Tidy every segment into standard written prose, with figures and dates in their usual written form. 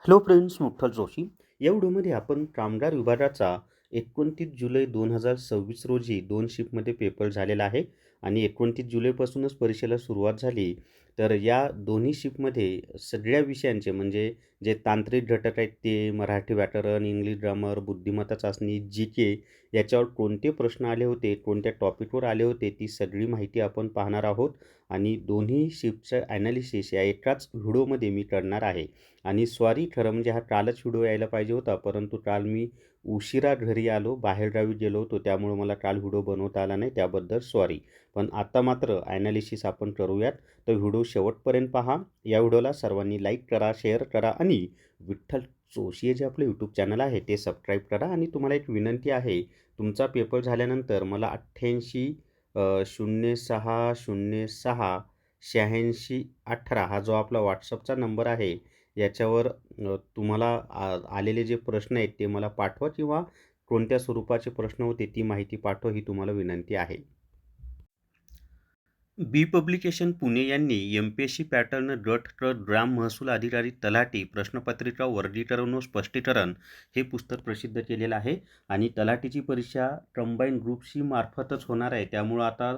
Hello friends, मुठ्ठल Joshi. या व्हिडिओमध्ये आपण कामगार विभागाचा 29 जुलै 2026 रोजी 2 शिफ्टमध्ये पेपर झालेला आहे आणि 29 जुलैपासूनच परीक्षेला सुरुवात झाली. तर या दोन्ही शिफ्टमध्ये सगळ्या विषयांचे म्हणजे जे तांत्रिक घटक आहेत ते मराठी व्याकरण, इंग्लिश ग्रामर, बुद्धिमत्ता चाचणी, जी.के याच्यावर कोणते प्रश्न आले होते, कोणत्या टॉपिकवर आले होते, ती सगळी माहिती आपण पाहणार आहोत. आणि दोन्ही शिफ्टचं ॲनालिसिस या एकाच व्हिडिओमध्ये मी करणार आहे. आणि सॉरी, खरं म्हणजे हा कालच व्हिडिओ यायला पाहिजे होता, परंतु काल मी उशिरा घरी आलो, बाहेरगावी गेलो होतो, त्यामुळं मला काल व्हिडिओ बनवता आला नाही, त्याबद्दल सॉरी. पण आता मात्र ॲनालिसिस आपण करूयात. तर व्हिडिओ शेवटपर्यंत पहा. या व्हिडिओला सर्वांनी लाईक करा, शेअर करा आणि विठ्ठल जोशी हे जे आपलं यूट्यूब चॅनल आहे ते सबस्क्राईब करा. आणि तुम्हाला एक विनंती आहे, तुमचा पेपर झाल्यानंतर मला 88 06 06 86 18 हा जो आपला व्हॉट्सअपचा नंबर आहे याच्यावर तुम्हाला आलेले जे प्रश्न आहेत ते मला पाठवा, किंवा कोणत्या स्वरूपाचे प्रश्न होते ती माहिती पाठवा, ही तुम्हाला विनंती आहे. बी पब्लिकेशन पुणे यांनी एम.पी.एस.सी पॅटर्न गट क ग्राम महसूल अधिकारी तलाठी प्रश्नपत्रिका वर्गीकरण व स्पष्टीकरण हे पुस्तक प्रसिद्ध केलेलं आहे. आणि तलाठीची परीक्षा कंबाईन ग्रुप सी मार्फतच होणार आहे, त्यामुळं आता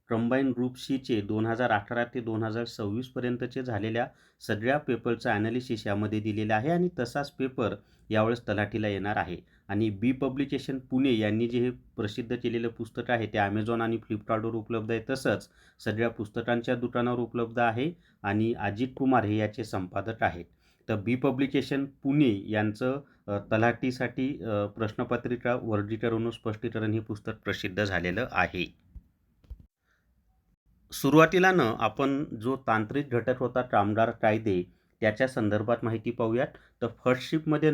कंबाईन ग्रुप सीचे 2018 ते 2026 पर्यंतचे झालेल्या सगळ्या पेपरचं ॲनालिसिस यामध्ये दिलेलं आहे आणि तसाच पेपर यावेळेस तलाठीला येणार आहे. आणि बी पब्लिकेशन पुणे यांनी जे हे प्रसिद्ध केलेलं पुस्तक आहे ते ॲमेझॉन आणि फ्लिपकार्टवर उपलब्ध आहे, तसंच सगळ्या पुस्तकांच्या दुकानावर उपलब्ध आहे. आणि अजित कुमार हे याचे संपादक आहेत. तर बी पब्लिकेशन पुणे यांचं तलाठीसाठी प्रश्नपत्रिका वर्गीकरण व स्पष्टीकरण हे पुस्तक प्रसिद्ध झालेलं आहे. सुरुवातीला आपण जो तांत्रिक घटक होता कामगार कायदे त्याच्या संदर्भात माहिती पाहूयात. तर फर्स्ट शिफ्टमध्ये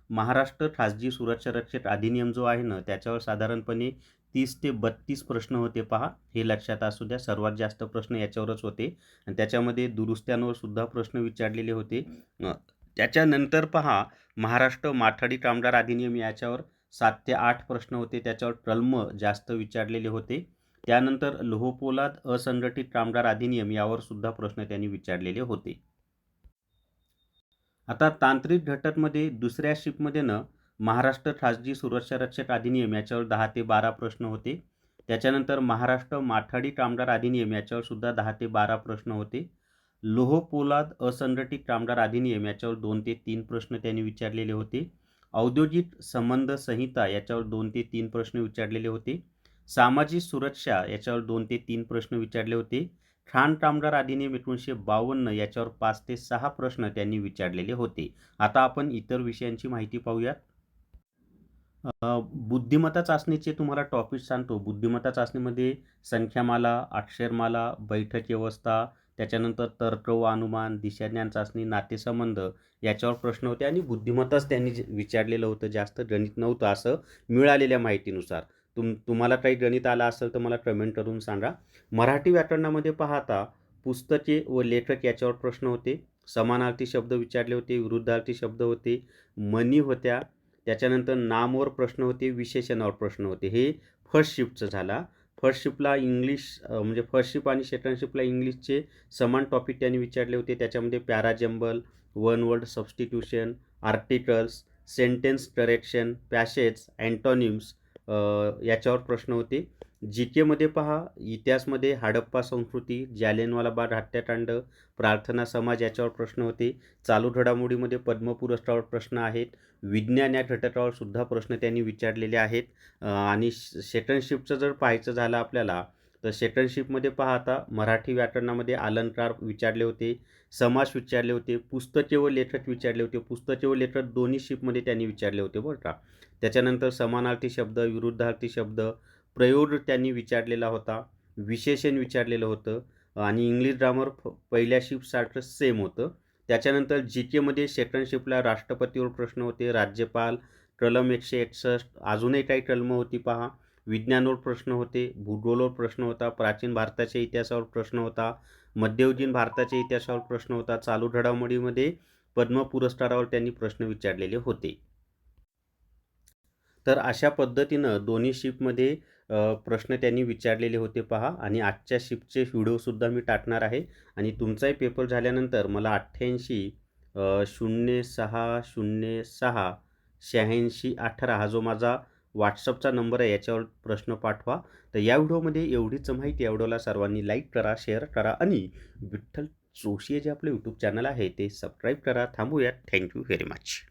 महाराष्ट्र खाजगी सुरक्षा रक्षक अधिनियम जो आहे त्याच्यावर साधारणपणे 30 ते 32 प्रश्न होते. पहा, हे लक्षात असू द्या, सर्वात जास्त प्रश्न याच्यावरच होते आणि त्याच्यामध्ये दुरुस्त्यांवर सुद्धा प्रश्न विचारलेले होते. त्याच्यानंतर पहा, महाराष्ट्र माथाडी कामगार अधिनियम याच्यावर 7 ते 8 प्रश्न होते, त्याच्यावर कलम जास्त विचारलेले होते. त्यानंतर लोहपोलाद असंघटित कामगार अधिनियम यावर सुद्धा प्रश्न त्यांनी विचारलेले होते. आता तांत्रिक घटकमध्ये दुसऱ्या शिफ्टमध्ये महाराष्ट्र खाजगी सुरक्षा रक्षक अधिनियम याच्यावर 10 ते 12 प्रश्न होते. त्याच्यानंतर महाराष्ट्र माथाडी कामगार अधिनियम याच्यावर सुद्धा 10 ते 12 प्रश्न होते. लोहपोलाद असंघटित कामगार अधिनियम याच्यावर 2 ते 3 प्रश्न त्यांनी विचारलेले होते. औद्योगिक संबंध संहिता याच्यावर 2 ते 3 प्रश्न विचारलेले होते. सामाजिक सुरक्षा याच्यावर 2 ते 3 प्रश्न विचारले होते. खाण कामगार अधिनियम 1952 याच्यावर 5 ते 6 प्रश्न त्यांनी विचारलेले होते. आता आपण इतर विषयांची माहिती पाहूयात. बुद्धिमत्ता चाचणीचे तुम्हाला टॉपिक सांगतो. बुद्धिमत्ता चाचणीमध्ये संख्यामाला, अक्षरमाला, बैठक व्यवस्था, त्याच्यानंतर तर्क व अनुमान, दिशाज्ञान चाचणी, नातेसंबंध याच्यावर प्रश्न होते आणि बुद्धिमत्ताच त्यांनी विचारलेलं होतं, जास्त गणित नव्हतं असं मिळालेल्या माहितीनुसार. तुम्हाला काही गणित आलं असेल तर मला कमेंट करून सांगा. मराठी व्याकरणामध्ये पाहता पुस्तके व लेखक याच्यावर प्रश्न होते. समानार्थी शब्द विचारले होते, विरुद्धार्थी शब्द होते, म्हणी होत्या. त्याच्यानंतर नामवर प्रश्न होते, विशेषणावर प्रश्न होते. हे फर्स्ट शिफ्टचं झाला. फर्स्ट शिफ्टला इंग्लिश म्हणजे फर्स्ट शिफ्ट आणि सेकंड शिफ्टला इंग्लिशचे समान टॉपिक त्यांनी विचारले होते. त्याच्यामध्ये parajumble, one word substitution, articles, sentence correction, passage, antonyms याच्यावर प्रश्न होते. जी केमध्ये पहा, इतिहासमध्ये हडप्पा संस्कृती, जालियनवाला बाग हत्याकांड, प्रार्थना समाज याच्यावर प्रश्न होते. चालू घडामोडीमध्ये पद्म पुरस्कारावर प्रश्न आहेत. विज्ञान या घटकावर सुद्धा प्रश्न त्यांनी विचारलेले आहेत. आणि सेकंड शिफ्टचं जर पाहायचं झालं आपल्याला तर सेकंड शिफ्टमध्ये पहा, आता मराठी व्याकरणामध्ये अलंकार विचारले होते, समास विचारले होते, पुस्तके व लेखक विचारले होते. पुस्तके व लेखक दोन्ही शिफ्टमध्ये त्यांनी विचारले होते बरं का. त्याच्यानंतर समानार्थी शब्द, विरुद्धार्थी शब्द, प्रयोग त्यांनी विचारलेला होता, विशेषण विचारलेलं होतं आणि इंग्लिश ग्रामर पहिल्या शिफ्टसारखं सेम होतं. त्याच्यानंतर जी केमध्ये सेकंड शिफ्टला राष्ट्रपतीवर प्रश्न होते, राज्यपाल, कलम 161, अजूनही काही कलमं होती पहा. विज्ञानावर प्रश्न होते, भूगोलावर प्रश्न होता, प्राचीन भारताच्या इतिहासावर प्रश्न होता, मध्ययुगीन भारताच्या इतिहासावर प्रश्न होता. चालू घडामोडीमध्ये पद्म पुरस्कारावर त्यांनी प्रश्न विचारलेले होते. तर अशा पद्धतीनं दोन्ही शिफ्टमध्ये प्रश्न त्यांनी विचारलेले होते पहा. आणि आजच्या शिफ्टचे व्हिडिओसुद्धा मी टाकणार आहे. आणि तुमचाही पेपर झाल्यानंतर मला 88 0606 8618 हा जो माझा WhatsAppचा नंबर आहे याच्यावर प्रश्न पाठवा. तर या व्हिडिओमध्ये एवढीच माहिती. या व्हिडिओला सर्वांनी लाईक करा, शेअर करा आणि विठ्ठल जोशी जे आपलं यूट्यूब चॅनल आहे ते सबस्क्राईब करा. थांबूयात. Thank you very much.